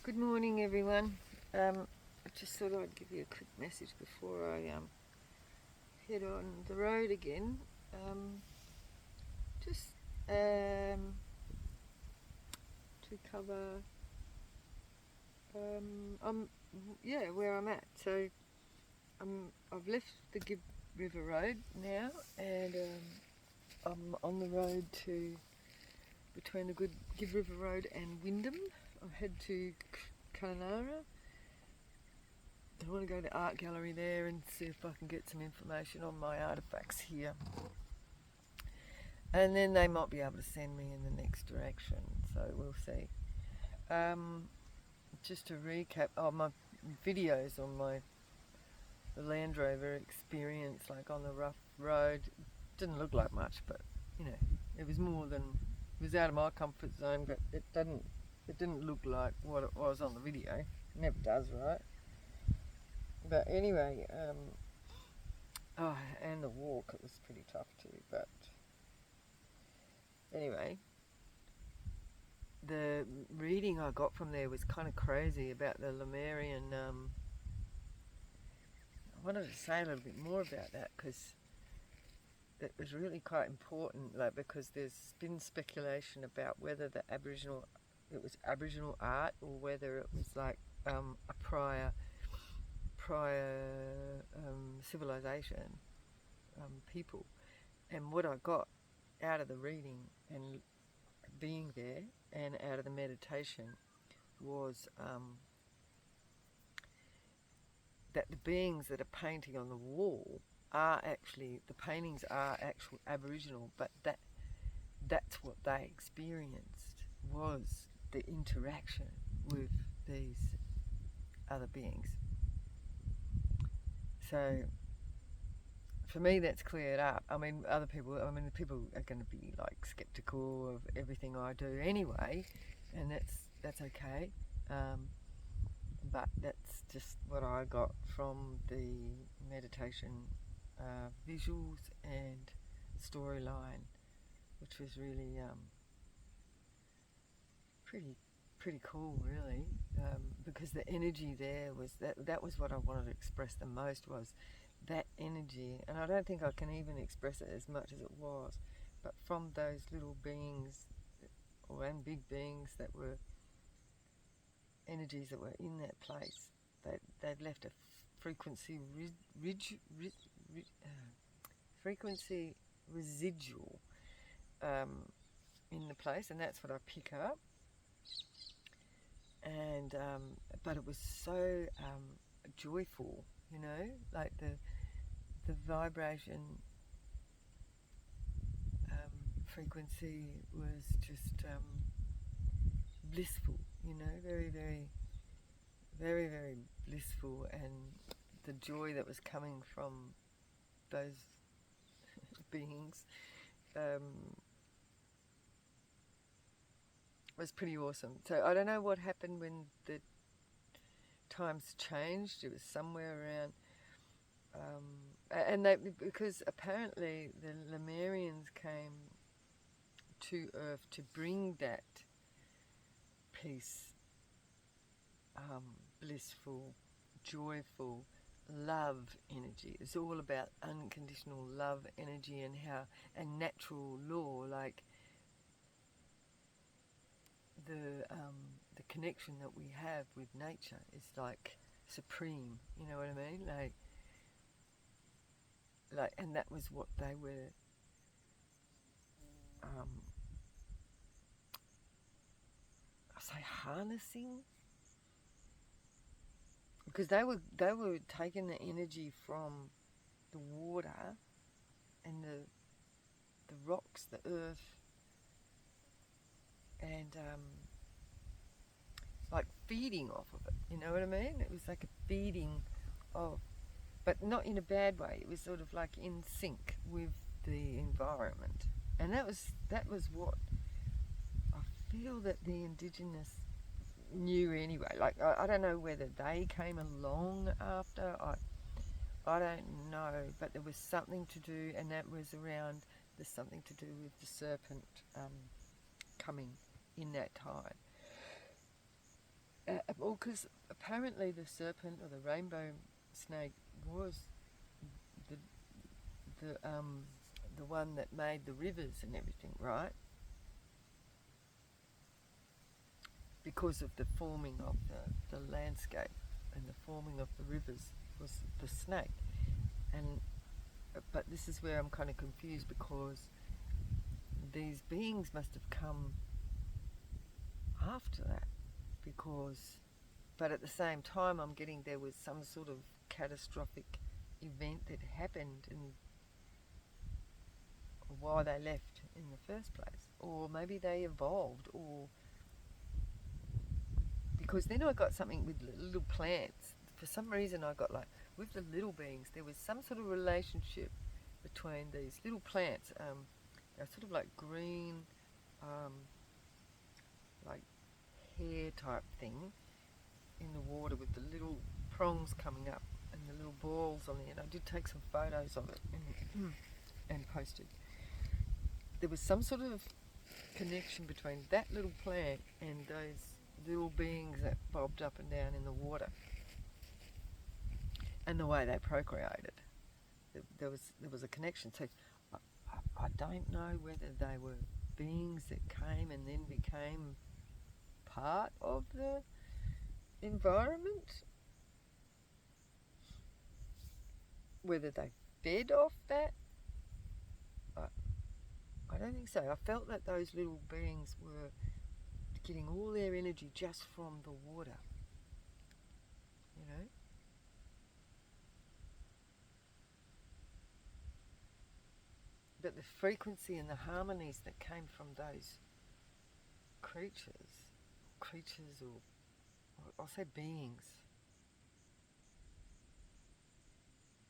Good morning, everyone. I just thought I'd give you a quick message before I head on the road again. Just to cover, where I'm at. So I've left the Gibb River Road now, and I'm on the road to between the Gibb River Road and Wyndham. I head to Kununurra. I want to go to the art gallery there and see if I can get some information on my artefacts here. And then they might be able to send me in the next direction, so we'll see. Just to recap, my videos on the Land Rover experience, like on the rough road, didn't look like much, but it was more than, it was out of my comfort zone, but it didn't look like what it was on the video. It never does, right? But anyway, and the walk, it was pretty tough too, but anyway, the reading I got from there was kind of crazy about the Lemurian. I wanted to say a little bit more about that because it was really quite important, like, because there's been speculation about whether it was Aboriginal art or whether it was like a prior civilization, people. And what I got out of the reading and being there and out of the meditation was that the beings that are painting on the wall the paintings are actual Aboriginal, but that's what they experienced, was the interaction with these other beings. So for me, that's cleared up. I mean, the people are going to be like skeptical of everything I do anyway, and that's okay. But that's just what I got from the meditation visuals and storyline, which was really pretty cool, really, because the energy there was that was what I wanted to express the most, was that energy. And I don't think I can even express it as much as it was, but from those little beings and big beings that were energies that were in that place, they've left a frequency frequency residual in the place, and that's what I pick up. And but it was so joyful, like the vibration frequency was just blissful, very, very, very, very blissful, and the joy that was coming from those beings was pretty awesome. So I don't know what happened when the times changed. It was somewhere around, because apparently the Lemurians came to Earth to bring that peace, blissful, joyful love energy. It's all about unconditional love energy and natural law, like the connection that we have with nature is like supreme. You know what I mean? Like, and that was what they were. I say harnessing, because they were taking the energy from the water and the rocks, the earth, and like feeding off of it. You know what I mean? It was like a feeding of, but not in a bad way. It was sort of like in sync with the environment, and that was what I feel that the Indigenous knew anyway. Like, I don't know whether they came along after. I don't know, but there was something to do, and that was around. There's something to do with the serpent coming in that time. because apparently the serpent or the rainbow snake was the the um the one that made the rivers and everything, right? Because of the forming of the landscape and the forming of the rivers was the snake. And but this is where I'm kind of confused, because these beings must have come after that, because but at the same time I'm getting there was some sort of catastrophic event that happened and why they left in the first place, or maybe they evolved, or because then I got something with little plants. For some reason I got like, with the little beings, there was some sort of relationship between these little plants. They're sort of like green, like hair type thing in the water with the little prongs coming up and the little balls on the end. I did take some photos of it and posted. There was some sort of connection between that little plant and those little beings that bobbed up and down in the water, and the way they procreated. There was a connection. So I don't know whether they were beings that came and then became part of the environment, whether they fed off that. I don't think so. I felt that those little beings were getting all their energy just from the water, you know. But the frequency and the harmonies that came from those creatures, or I'll say beings,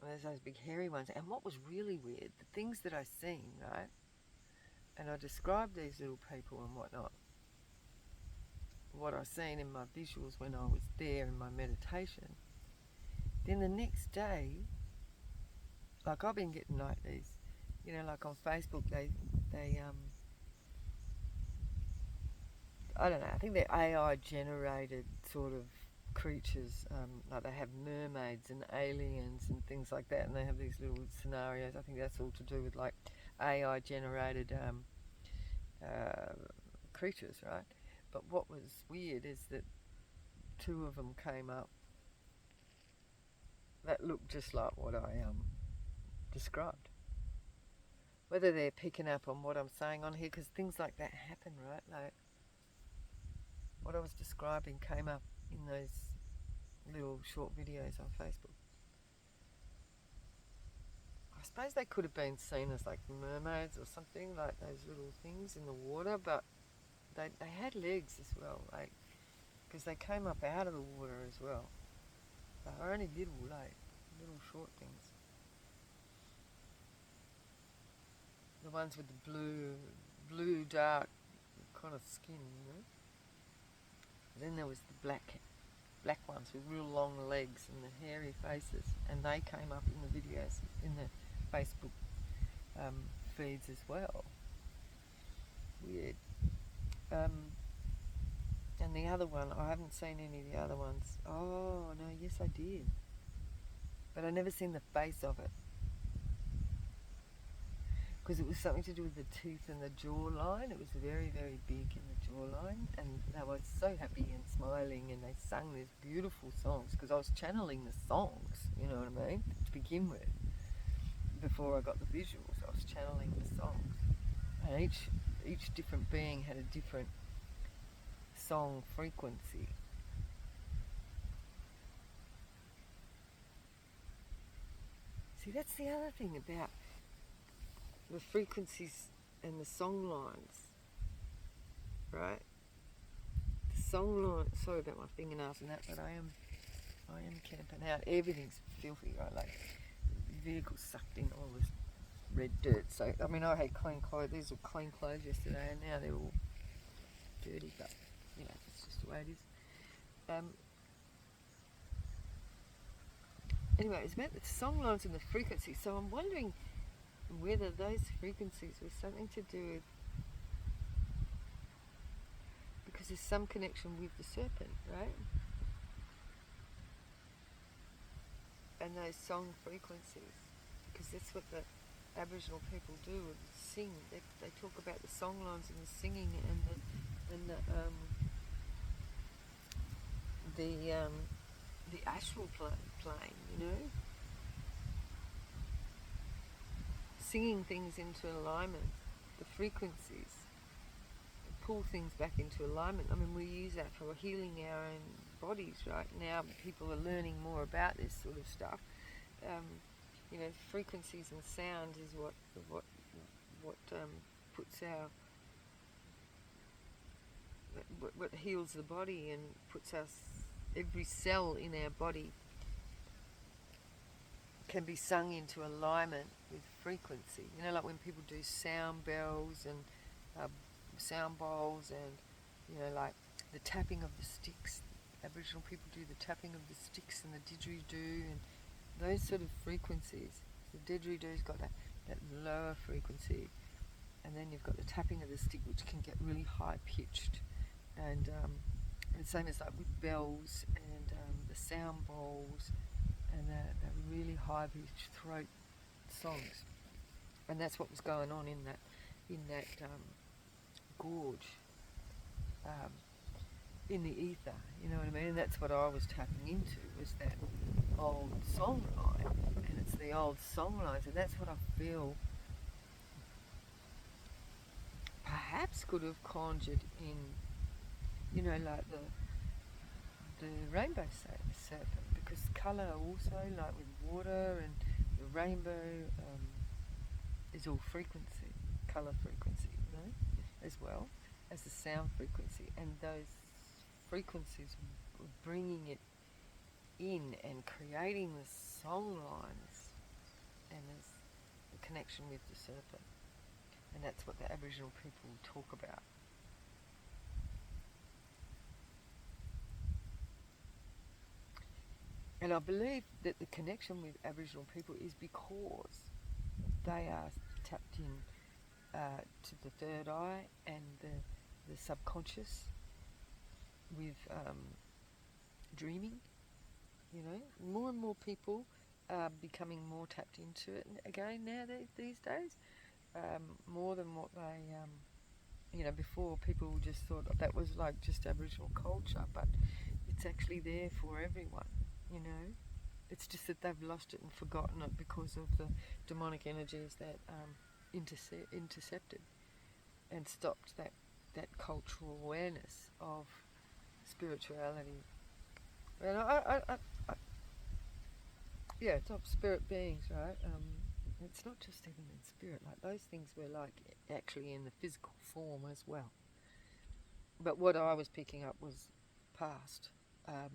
there's those big hairy ones. And what was really weird, the things that I seen, right, and I described these little people and whatnot, what I seen in my visuals when I was there in my meditation, then the next day, like I've been getting like these, you know, like on Facebook, they I don't know, I think they're AI generated sort of creatures, like they have mermaids and aliens and things like that, and they have these little scenarios. I think that's all to do with like AI generated creatures, right? But what was weird is that two of them came up that looked just like what I described. Whether they're picking up on what I'm saying on here, because things like that happen, right? Like what I was describing came up in those little short videos on Facebook. I suppose they could have been seen as like mermaids or something, like those little things in the water, but they had legs as well, like, because they came up out of the water as well. They were only little short things. The ones with the blue dark kind of skin, you know. Then there was the black ones with real long legs and the hairy faces, and they came up in the videos, in the Facebook feeds as well. Weird. And the other one, I haven't seen any of the other ones. Oh, no, yes I did. But I never seen the face of it. Because it was something to do with the teeth and the jawline. It was very, very big in the jawline. And they were so happy and smiling, and they sang these beautiful songs. Because I was channeling the songs, you know what I mean, to begin with. Before I got the visuals, I was channeling the songs. And each different being had a different song frequency. See, that's the other thing about the frequencies and the song lines, right? The song line, sorry about my fingernails and that, but I am camping out. Everything's filthy, right? Like the vehicle sucked in all this red dirt. So I mean, I had clean clothes. These were clean clothes yesterday, and now they're all dirty. But you know, it's just the way it is. Anyway, it's about the song lines and the frequency. So I'm wondering whether those frequencies were something to do with, because there's some connection with the serpent, right? and those song frequencies, because that's what the Aboriginal people do, sing. They talk about the song lines and the singing and the astral plane, you know, singing things into alignment, the frequencies, pull things back into alignment. I mean, we use that for healing our own bodies right now. People are learning more about this sort of stuff. You know, frequencies and sound is what puts our what heals the body and puts us, every cell in our body can be sung into alignment with frequency. You know, like when people do sound bells and sound bowls, and you know, like the tapping of the sticks. Aboriginal people do the tapping of the sticks and the didgeridoo and those sort of frequencies. The didgeridoo's got that lower frequency, and then you've got the tapping of the stick, which can get really high pitched, and the same as like with bells and the sound bowls and the really high pitched throat songs. And that's what was going on in that gorge, in the ether, you know what I mean? And that's what I was tapping into, was that old song line, and it's the old song lines, and that's what I feel perhaps could have conjured in, you know, like the rainbow serpent, because colour also, like with water and the rainbow, is all frequency, colour frequency, you know, as well as the sound frequency, and those frequencies were bringing it in and creating the song lines, and there's the connection with the serpent, and that's what the Aboriginal people talk about. And I believe that the connection with Aboriginal people is because they are tapped in to the third eye and the subconscious with dreaming. You know, more and more people are becoming more tapped into it again now these days, more than what they, you know, before people just thought that was like just Aboriginal culture, but it's actually there for everyone, you know. It's just that they've lost it and forgotten it because of the demonic energies that intercepted and stopped that cultural awareness of spirituality. And yeah, it's of spirit beings, right? It's not just even in spirit. Like those things were like actually in the physical form as well. But what I was picking up was past, I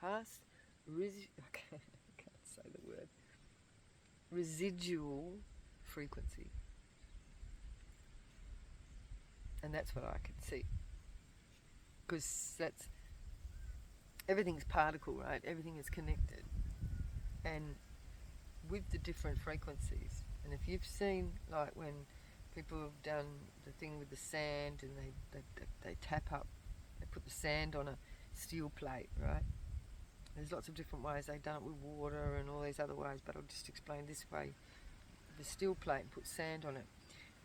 can't say the word, residual frequency. And that's what I could see. Because everything's particle, right? Everything is connected. And with the different frequencies. And if you've seen, like when people have done the thing with the sand and they tap up, they put the sand on a steel plate, right? There's lots of different ways. They've done it with water and all these other ways, but I'll just explain this way. The steel plate, and put sand on it,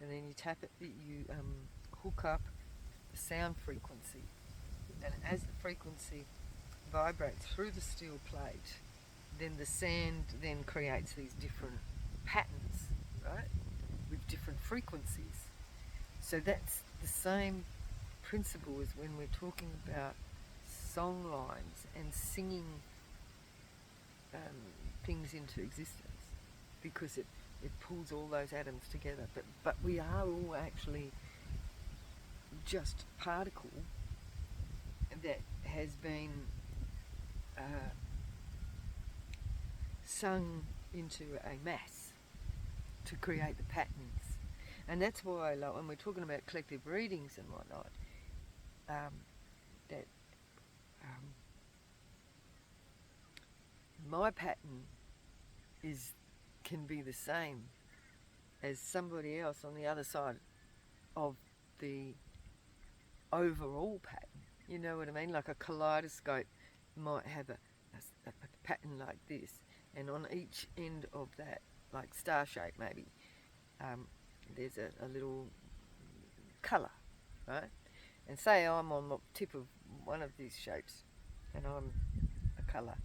and then you tap it, you hook up the sound frequency, and as the frequency vibrates through the steel plate, then the sand then creates these different patterns, right, with different frequencies. So that's the same principle as when we're talking about song lines and singing things into existence, because it pulls all those atoms together. But we are all actually just particle that has been sung into a mass to create the patterns. And that's why, like, when we're talking about collective readings and whatnot, that my pattern can be the same as somebody else on the other side of the overall pattern. You know what I mean? Like a kaleidoscope might have a pattern like this, and on each end of that, like star shape maybe, there's a little colour, right? And say I'm on the tip of one of these shapes, and I'm a colour,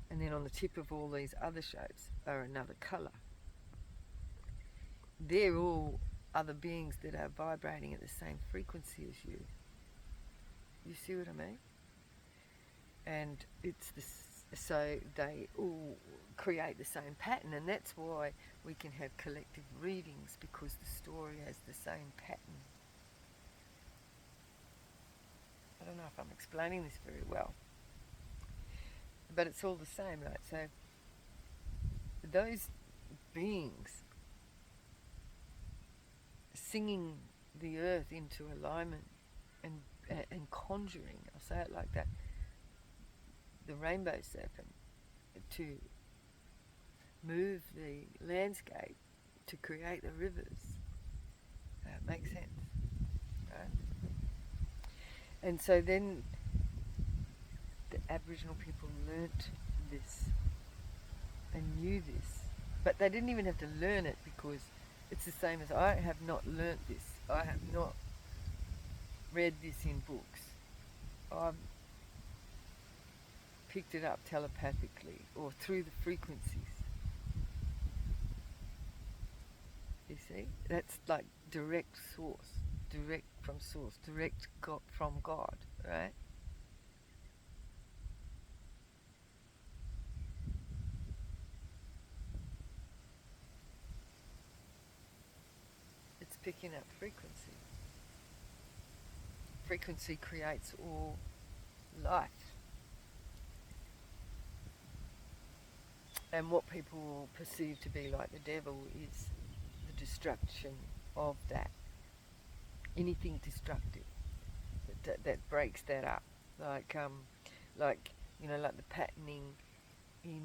and then on the tip of all these other shapes are another colour. They're all other beings that are vibrating at the same frequency as you. You see what I mean? And it's this, so they all create the same pattern, and that's why we can have collective readings, because the story has the same pattern. I don't know if I'm explaining this very well, but it's all the same, right? So those beings singing the earth into alignment and conjuring, I'll say it like that, the rainbow serpent to move the landscape, to create the rivers. Makes sense, right? And so then the Aboriginal people learnt this and knew this, but they didn't even have to learn it, because it's the same as I have not learnt this. I have not read this in books. I've picked it up telepathically or through the frequencies. You see? That's like direct source, direct from source, direct from God, right? It's picking up frequency. Frequency creates all life. And what people perceive to be like the devil is the destruction of that. Anything destructive that breaks that up, like like the patterning in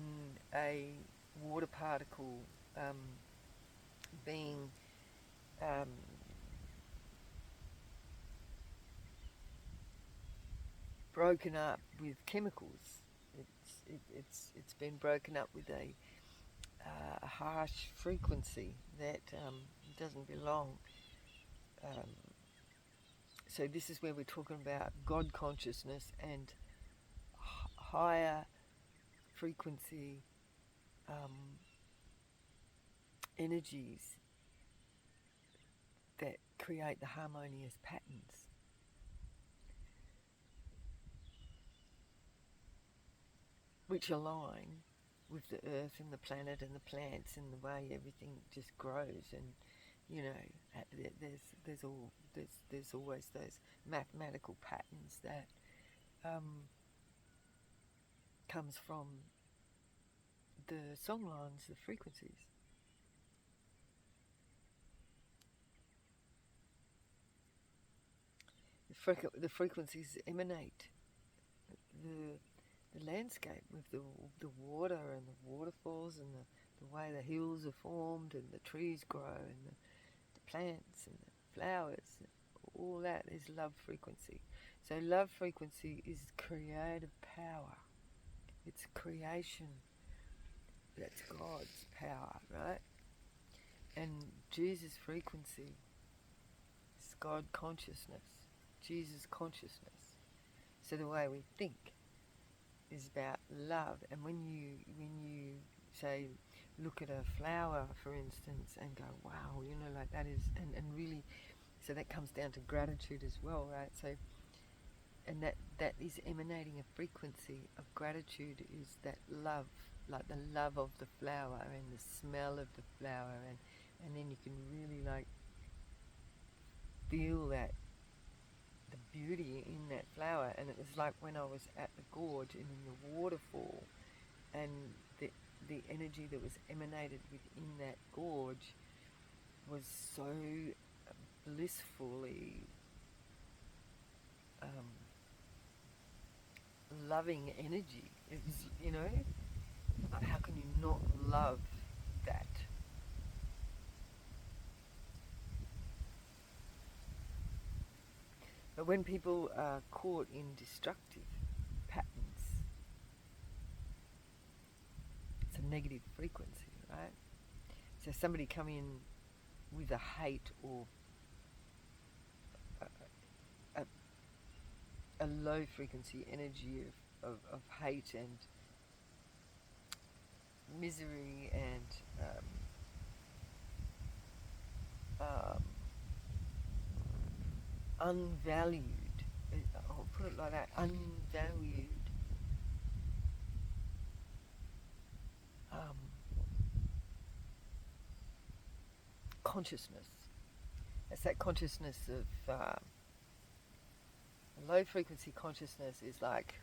a water particle being broken up with chemicals. It's been broken up with a harsh frequency that doesn't belong. So this is where we're talking about God consciousness and higher frequency energies that create the harmonious patterns. Which align with the earth and the planet and the plants and the way everything just grows, and there's always those mathematical patterns that comes from the song lines, the frequencies. The frequencies emanate the landscape with the water and the waterfalls and the way the hills are formed and the trees grow and the plants and the flowers. All that is love frequency. So love frequency is creative power. It's creation. That's God's power, right? And Jesus frequency is God consciousness, Jesus consciousness. So the way we think is about love. And when you say, look at a flower, for instance, and go, wow, like that is, and really, so that comes down to gratitude as well, right? So, and that is emanating a frequency of gratitude, is that love, like the love of the flower and the smell of the flower, and then you can really like feel that, the beauty in that flower. And it was like when I was at the gorge and in the waterfall, and the energy that was emanated within that gorge was so blissfully loving energy. It was, like, how can you not love that? But when people are caught in destructive patterns, a negative frequency, right? So somebody come in with a hate or a, a low frequency energy of hate and misery and unvalued, I'll put it like that, unvalued consciousness. It's that consciousness of low frequency consciousness is like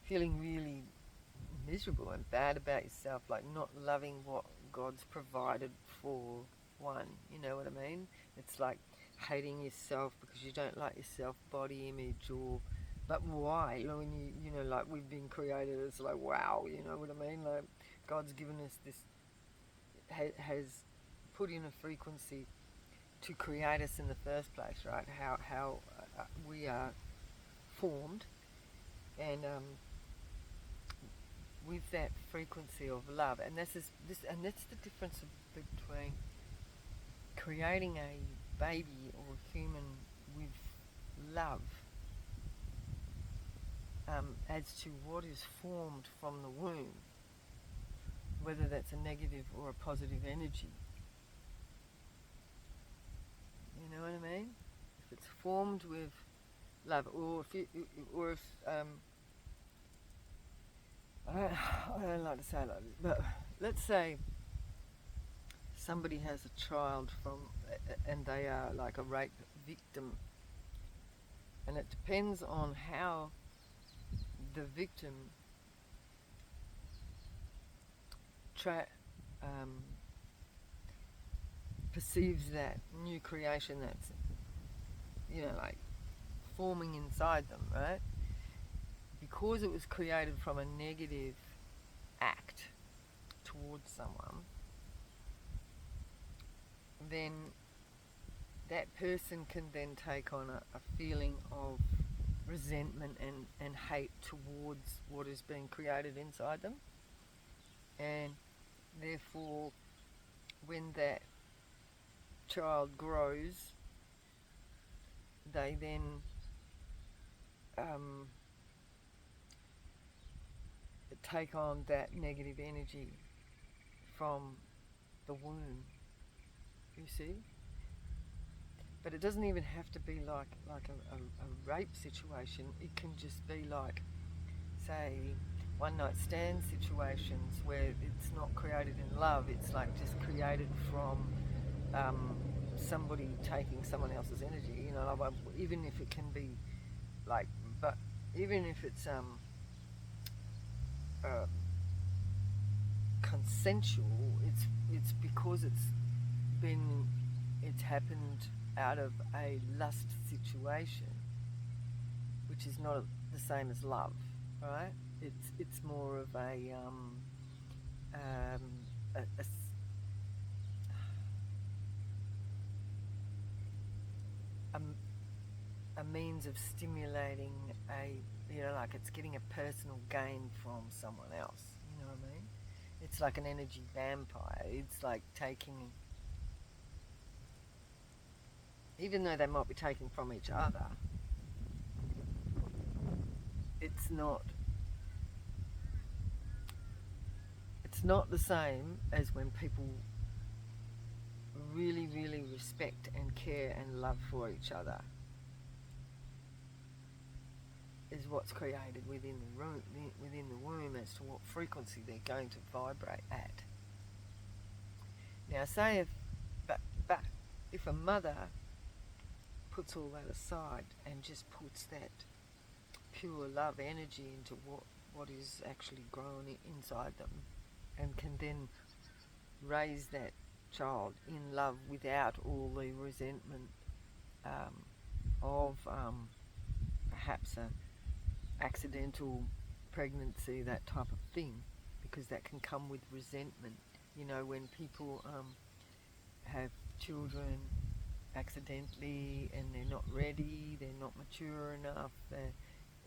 feeling really miserable and bad about yourself, like not loving what God's provided for one, you know what I mean? It's like hating yourself because you don't like your body image, or but why? You know, when you know, like we've been created, it's like wow, you know what I mean? Like God's given us this, has put in a frequency to create us in the first place, right? How we are formed, and with that frequency of love, and that's the difference between creating a baby or a human with love, as to what is formed from the womb, whether that's a negative or a positive energy. You know what I mean? If it's formed with love, or if I don't like to say it like this, but let's say somebody has a child and they are like a rape victim, and it depends on how the victim perceives that new creation that's, you know, like forming inside them, right? Because it was created from a negative act towards someone, then that person can then take on a feeling of resentment and hate towards what is being created inside them. And therefore, when that child grows, they then take on that negative energy from the womb, you see? But it doesn't even have to be like a rape situation. It can just be like, say, one night stand situations where it's not created in love. It's like just created from somebody taking someone else's energy. You know, like, even if it can be like, but even if it's consensual, it's because it's happened out of a lust situation, which is not the same as love, right? It's more of a means of stimulating like it's getting a personal gain from someone else. You know what I mean? It's like an energy vampire. It's like taking, even though they might be taking from each other, it's not the same as when people really, really respect and care and love for each other, is what's created within the womb as to what frequency they're going to vibrate at. Now, say if a mother puts all that aside and just puts that pure love energy into what is actually grown inside them, and can then raise that child in love without all the resentment of perhaps a accidental pregnancy, that type of thing, because that can come with resentment. You know, when people have children accidentally and they're not ready, they're not mature enough,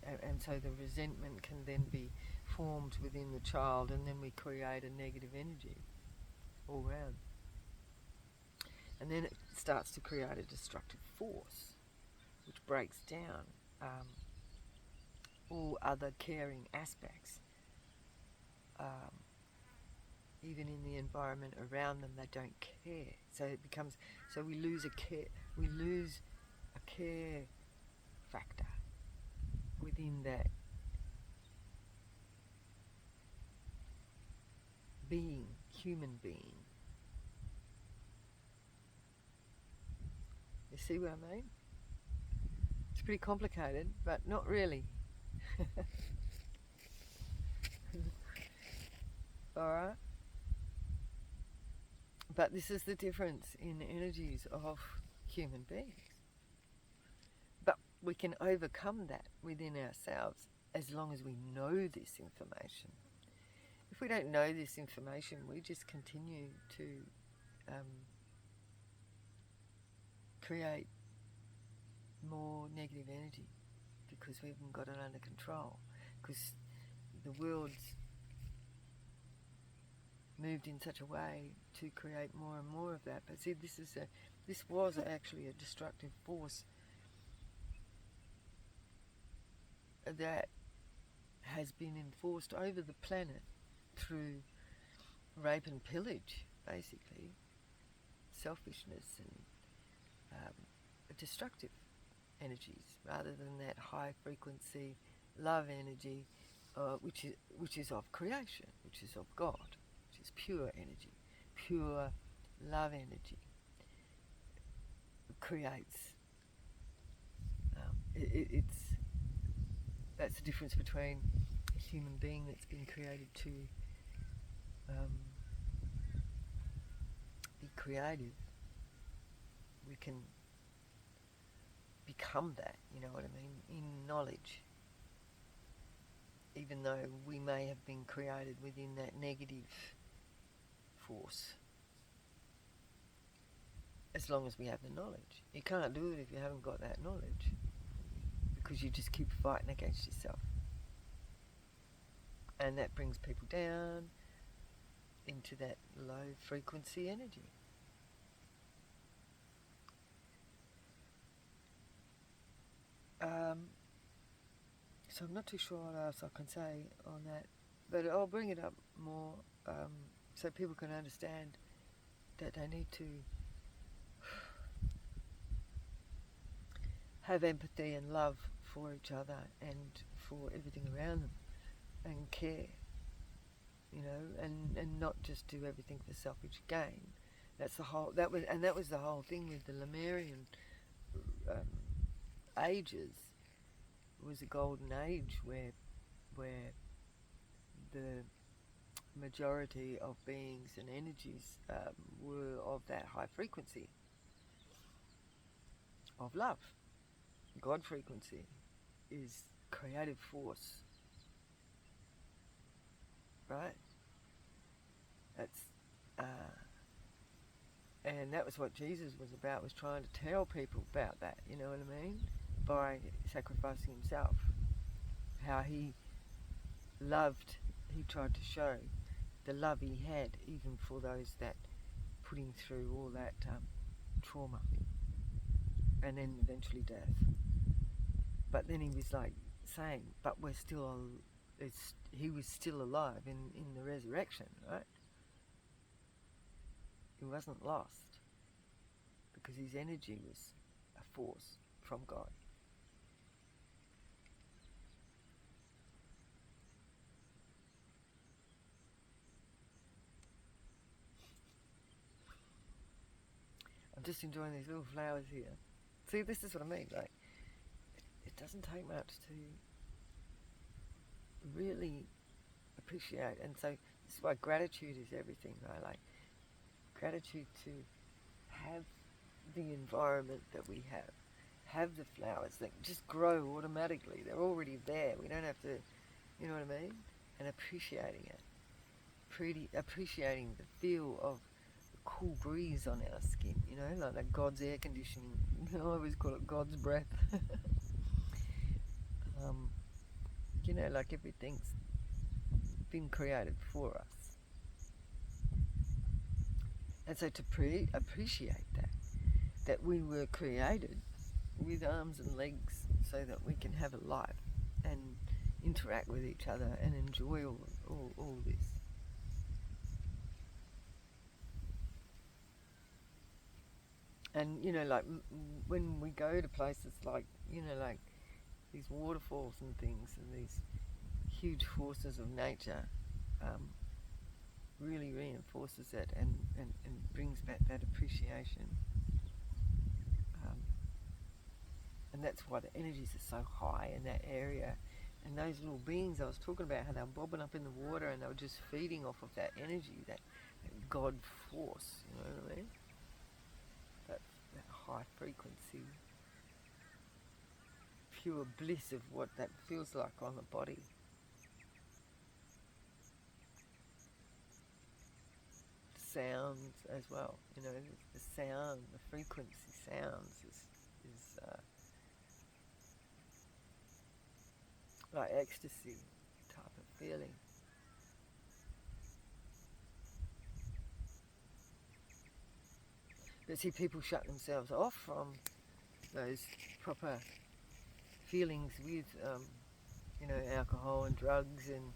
and so the resentment can then be formed within the child, and then we create a negative energy all round. And then it starts to create a destructive force, which breaks down all other caring aspects. Even in the environment around them, they don't care. So it becomes, so we lose a care factor within that being, human being. You see what I mean? It's pretty complicated, but not really. Alright? But this is the difference in the energies of human beings. But we can overcome that within ourselves as long as we know this information. If we don't know this information, we just continue to create more negative energy because we haven't got it under control. Because the world's moved in such a way to create more and more of that. But see, this was actually a destructive force that has been enforced over the planet through rape and pillage, basically, selfishness and destructive energies, rather than that high frequency love energy, which is of creation, which is of God, which is pure energy, pure love energy. It creates. That's the difference between a human being that's been created to be creative. We can become that, you know what I mean, in knowledge, even though we may have been created within that negative force, as long as we have the knowledge. You can't do it if you haven't got that knowledge, because you just keep fighting against yourself, and that brings people down into that low frequency energy. So I'm not too sure what else I can say on that, but I'll bring it up more so people can understand that they need to have empathy and love for each other and for everything around them, and care, you know, and not just do everything for selfish gain. That was the whole thing with the Lemurian ages. It was a golden age where the majority of beings and energies were of that high frequency of love. God frequency is creative force, right? That's and that was what Jesus was about, was trying to tell people about that, you know what I mean? By sacrificing himself, how he loved, he tried to show the love he had even for those that put him through all that trauma and then eventually death. But then he was like saying, but he was still alive in the resurrection, right? He wasn't lost, because his energy was a force from God. I'm just enjoying these little flowers here. See, this is what I mean. Like, it doesn't take much to really appreciate, and so this is why gratitude is everything, right? Like, gratitude to have the environment that we have the flowers that just grow automatically. They're already there. We don't have to, you know what I mean? And appreciating it. Appreciating the feel of the cool breeze on our skin, you know, like God's air conditioning. I always call it God's breath. you know, like everything's been created for us. And so to appreciate that we were created with arms and legs so that we can have a life and interact with each other and enjoy all this. And, you know, like when we go to places like, you know, like these waterfalls and things and these huge forces of nature, really reinforces it and brings back that appreciation. And that's why the energies are so high in that area. And those little beings I was talking about, how they were bobbing up in the water and they were just feeding off of that energy, that God force, you know what I mean? That high frequency, pure bliss of what that feels like on the body. Sounds as well, you know, the sound, the frequency sounds is like ecstasy type of feeling. But see, people shut themselves off from those proper feelings with, you know, alcohol and drugs and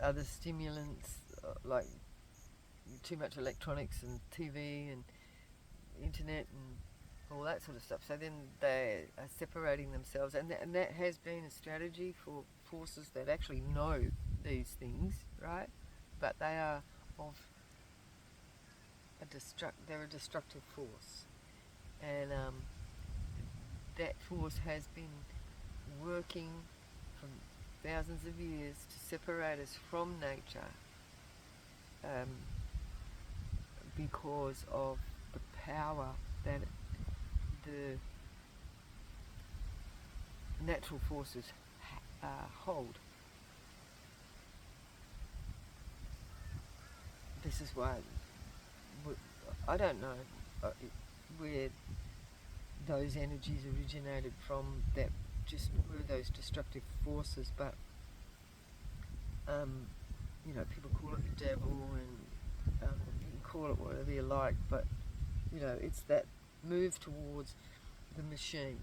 other stimulants like too much electronics and TV and internet and all that sort of stuff. So then they are separating themselves, and that has been a strategy for forces that actually know these things, right? But they are of they're a destructive force, and that force has been working for thousands of years to separate us from nature, because of the power that the natural forces hold. This is why I don't know where those energies originated from that just were those destructive forces, but you know, people call it the devil and you can call it whatever you like, but you know, it's that move towards the machine,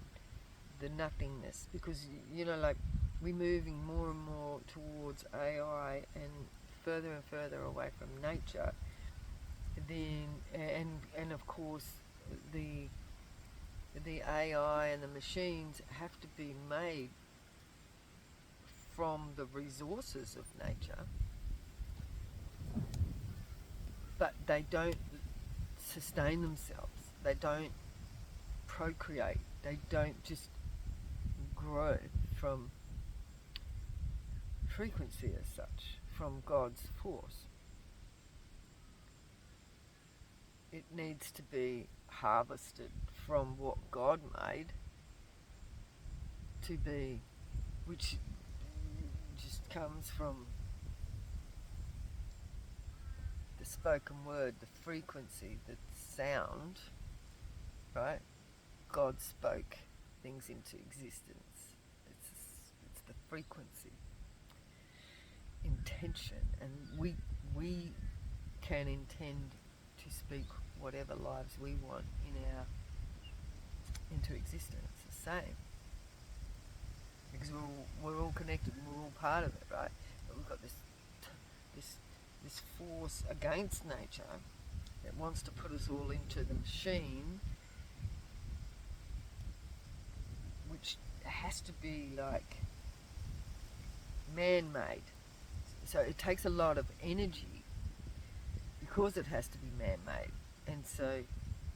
the nothingness, because you know, like we're moving more and more towards AI and further away from nature. Then and of course the AI and the machines have to be made from the resources of nature, but they don't sustain themselves, they don't procreate, they don't just grow from frequency as such, from God's force. It needs to be harvested from what God made to be, which just comes from the spoken word, the frequency, the sound, right? God spoke things into existence. It's the frequency, intention, and we can intend to speak whatever lives we want into existence. It's the same, because we're all connected and we're all part of it, right? But we've got this force against nature that wants to put us all into the machine, which has to be like man-made. So it takes a lot of energy because it has to be man-made, and so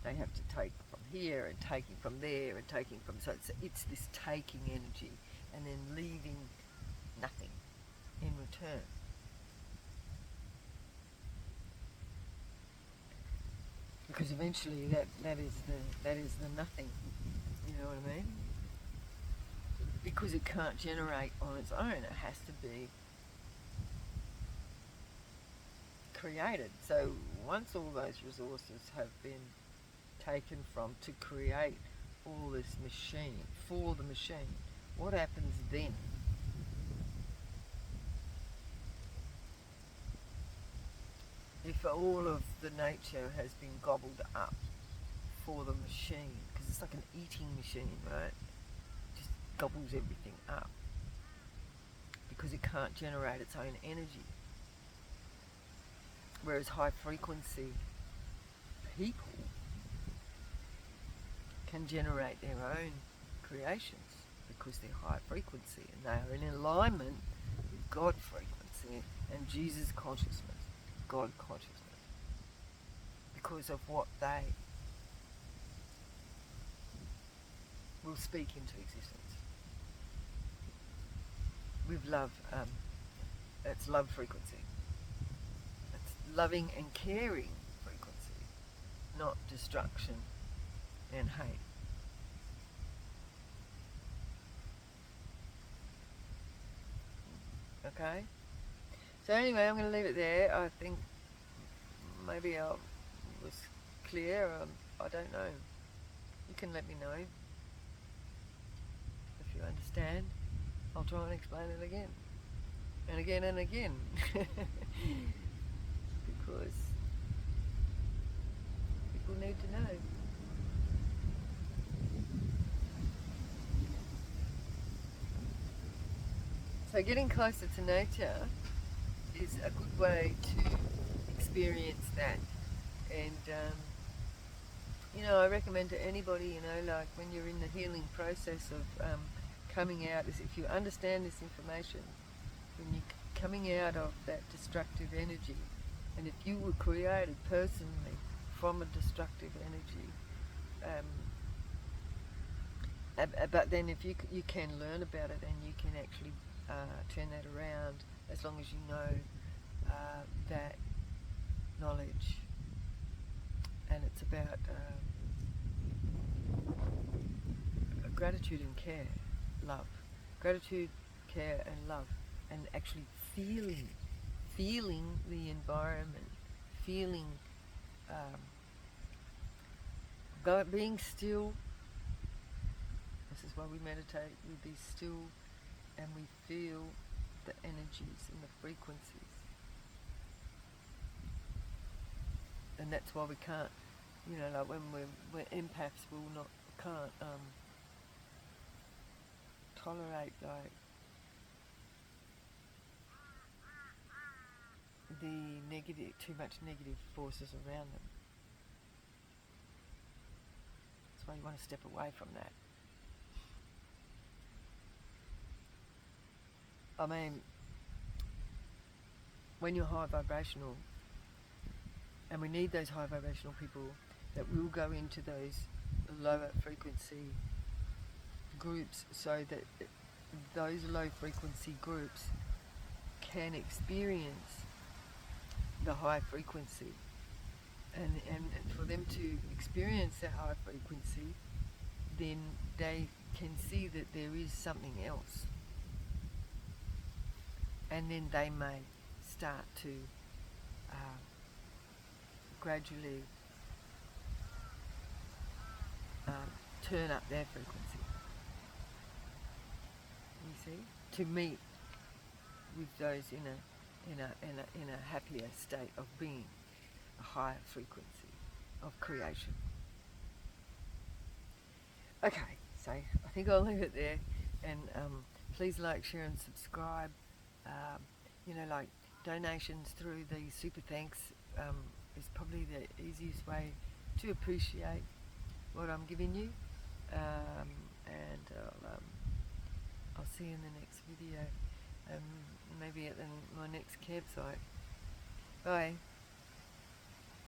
they have to take from here and taking from there and taking from, so it's this taking energy and then leaving nothing in return. Because eventually that is the nothing, you know what I mean? Because it can't generate on its own, it has to be created. So once all those resources have been taken from to create all this machine, for the machine, what happens then? If all of the nature has been gobbled up for the machine, because it's like an eating machine, right? It just gobbles everything up because it can't generate its own energy. Whereas high frequency people can generate their own creations because they're high frequency and they are in alignment with God frequency and Jesus consciousness, God consciousness, because of what they will speak into existence. With love, it's love frequency. It's loving and caring frequency, not destruction and hate. Okay? So anyway, I'm going to leave it there. I think maybe I was clear. I don't know. You can let me know if you understand. I'll try and explain it again. And again and again. Because people need to know. So getting closer to nature is a good way to experience that. And, I recommend to anybody, like when you're in the healing process of coming out, is if you understand this information, when you're coming out of that destructive energy, and if you were created personally from a destructive energy, but then if you can learn about it and you can actually turn that around, as long as you know that knowledge. And it's about gratitude and care, love. Gratitude, care and love. And actually feeling the environment, feeling, being still. This is why we meditate. We be still and we feel the energies and the frequencies. And that's why we can't, like when we're empaths, can't tolerate like too much negative forces around them. That's why you want to step away from that. I mean, when you're high vibrational, and we need those high vibrational people that will go into those lower frequency groups so that those low frequency groups can experience the high frequency. And for them to experience that high frequency, then they can see that there is something else. And then they may start to gradually turn up their frequency. You see, to meet with those in a happier state of being, a higher frequency of creation. Okay, so I think I'll leave it there, and please like, share, and subscribe. Like donations through the super thanks is probably the easiest way to appreciate what I'm giving you, and I'll see you in the next video, maybe at my next campsite. Bye.